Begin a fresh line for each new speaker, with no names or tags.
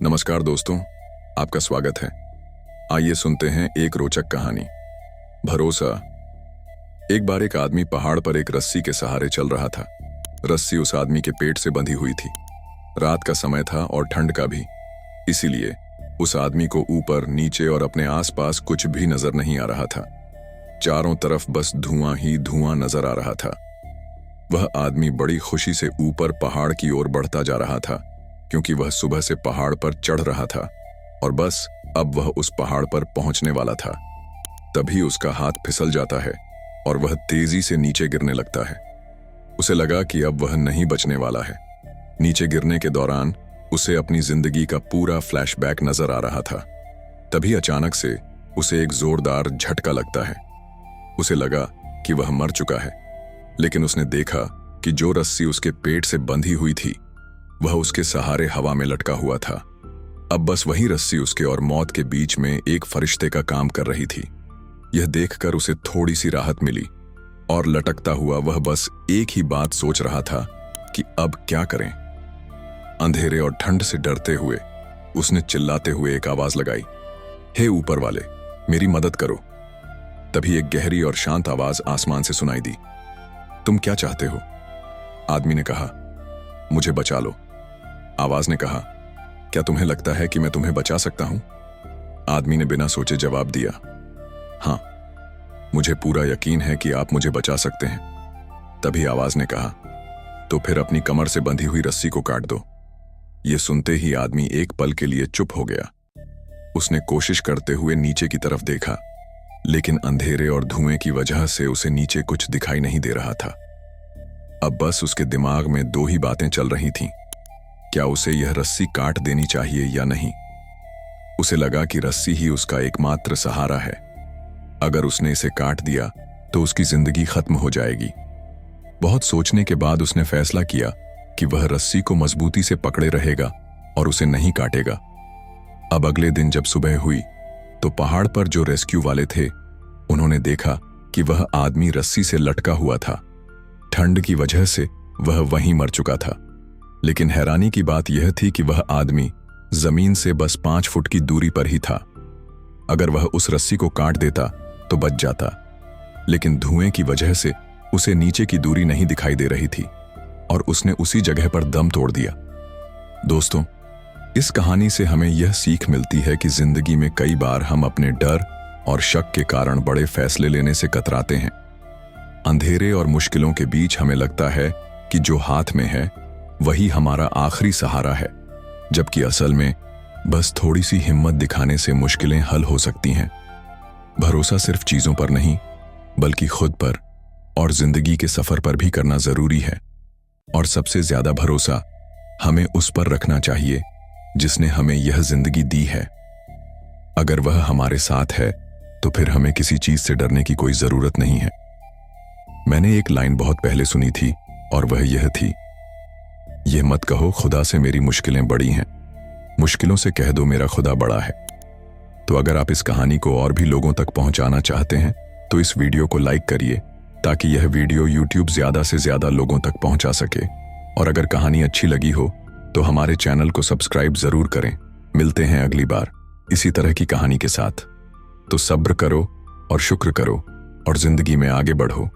नमस्कार दोस्तों, आपका स्वागत है। आइए सुनते हैं एक रोचक कहानी। भरोसा। एक बार एक आदमी पहाड़ पर एक रस्सी के सहारे चल रहा था। रस्सी उस आदमी के पेट से बंधी हुई थी। रात का समय था और ठंड का भी, इसीलिए उस आदमी को ऊपर, नीचे और अपने आसपास कुछ भी नजर नहीं आ रहा था। चारों तरफ बस धुआं ही धुआं नजर आ रहा था। वह आदमी बड़ी खुशी से ऊपर पहाड़ की ओर बढ़ता जा रहा था, क्योंकि वह सुबह से पहाड़ पर चढ़ रहा था और बस अब वह उस पहाड़ पर पहुंचने वाला था। तभी उसका हाथ फिसल जाता है और वह तेजी से नीचे गिरने लगता है। उसे लगा कि अब वह नहीं बचने वाला है। नीचे गिरने के दौरान उसे अपनी जिंदगी का पूरा फ्लैशबैक नजर आ रहा था। तभी अचानक से उसे एक जोरदार झटका लगता है। उसे लगा कि वह मर चुका है, लेकिन उसने देखा कि जो रस्सी उसके पेट से बंधी हुई थी वह उसके सहारे हवा में लटका हुआ था। अब बस वही रस्सी उसके और मौत के बीच में एक फरिश्ते का काम कर रही थी। यह देखकर उसे थोड़ी सी राहत मिली और लटकता हुआ वह बस एक ही बात सोच रहा था कि अब क्या करें। अंधेरे और ठंड से डरते हुए उसने चिल्लाते हुए एक आवाज लगाई, हे ऊपर वाले, मेरी मदद करो। तभी एक गहरी और शांत आवाज आसमान से सुनाई दी, तुम क्या चाहते हो? आदमी ने कहा, मुझे बचा लो। आवाज ने कहा, क्या तुम्हें लगता है कि मैं तुम्हें बचा सकता हूं? आदमी ने बिना सोचे जवाब दिया, हां, मुझे पूरा यकीन है कि आप मुझे बचा सकते हैं। तभी आवाज ने कहा, तो फिर अपनी कमर से बंधी हुई रस्सी को काट दो। यह सुनते ही आदमी एक पल के लिए चुप हो गया। उसने कोशिश करते हुए नीचे की तरफ देखा, लेकिन अंधेरे और धुएं की वजह से उसे नीचे कुछ दिखाई नहीं दे रहा था। अब बस उसके दिमाग में दो ही बातें चल रही थीं, क्या उसे यह रस्सी काट देनी चाहिए या नहीं। उसे लगा कि रस्सी ही उसका एकमात्र सहारा है। अगर उसने इसे काट दिया तो उसकी जिंदगी खत्म हो जाएगी। बहुत सोचने के बाद उसने फैसला किया कि वह रस्सी को मजबूती से पकड़े रहेगा और उसे नहीं काटेगा। अब अगले दिन जब सुबह हुई तो पहाड़ पर जो रेस्क्यू वाले थे उन्होंने देखा कि वह आदमी रस्सी से लटका हुआ था। ठंड की वजह से वह वहीं मर चुका था, लेकिन हैरानी की बात यह थी कि वह आदमी जमीन से बस 5 फुट की दूरी पर ही था। अगर वह उस रस्सी को काट देता तो बच जाता, लेकिन धुएं की वजह से उसे नीचे की दूरी नहीं दिखाई दे रही थी और उसने उसी जगह पर दम तोड़ दिया। दोस्तों, इस कहानी से हमें यह सीख मिलती है कि जिंदगी में कई बार हम अपने डर और शक के कारण बड़े फैसले लेने से कतराते हैं। अंधेरे और मुश्किलों के बीच हमें लगता है कि जो हाथ में है वही हमारा आखिरी सहारा है, जबकि असल में बस थोड़ी सी हिम्मत दिखाने से मुश्किलें हल हो सकती हैं। भरोसा सिर्फ चीजों पर नहीं, बल्कि खुद पर और जिंदगी के सफर पर भी करना जरूरी है। और सबसे ज्यादा भरोसा हमें उस पर रखना चाहिए जिसने हमें यह जिंदगी दी है। अगर वह हमारे साथ है तो फिर हमें किसी चीज से डरने की कोई जरूरत नहीं है। मैंने एक लाइन बहुत पहले सुनी थी और वह यह थी, यह मत कहो खुदा से मेरी मुश्किलें बड़ी हैं, मुश्किलों से कह दो मेरा खुदा बड़ा है। तो अगर आप इस कहानी को और भी लोगों तक पहुंचाना चाहते हैं तो इस वीडियो को लाइक करिए, ताकि यह वीडियो YouTube ज्यादा से ज्यादा लोगों तक पहुंचा सके। और अगर कहानी अच्छी लगी हो तो हमारे चैनल को सब्सक्राइब जरूर करें। मिलते हैं अगली बार इसी तरह की कहानी के साथ। तो सब्र करो और शुक्र करो और जिंदगी में आगे बढ़ो।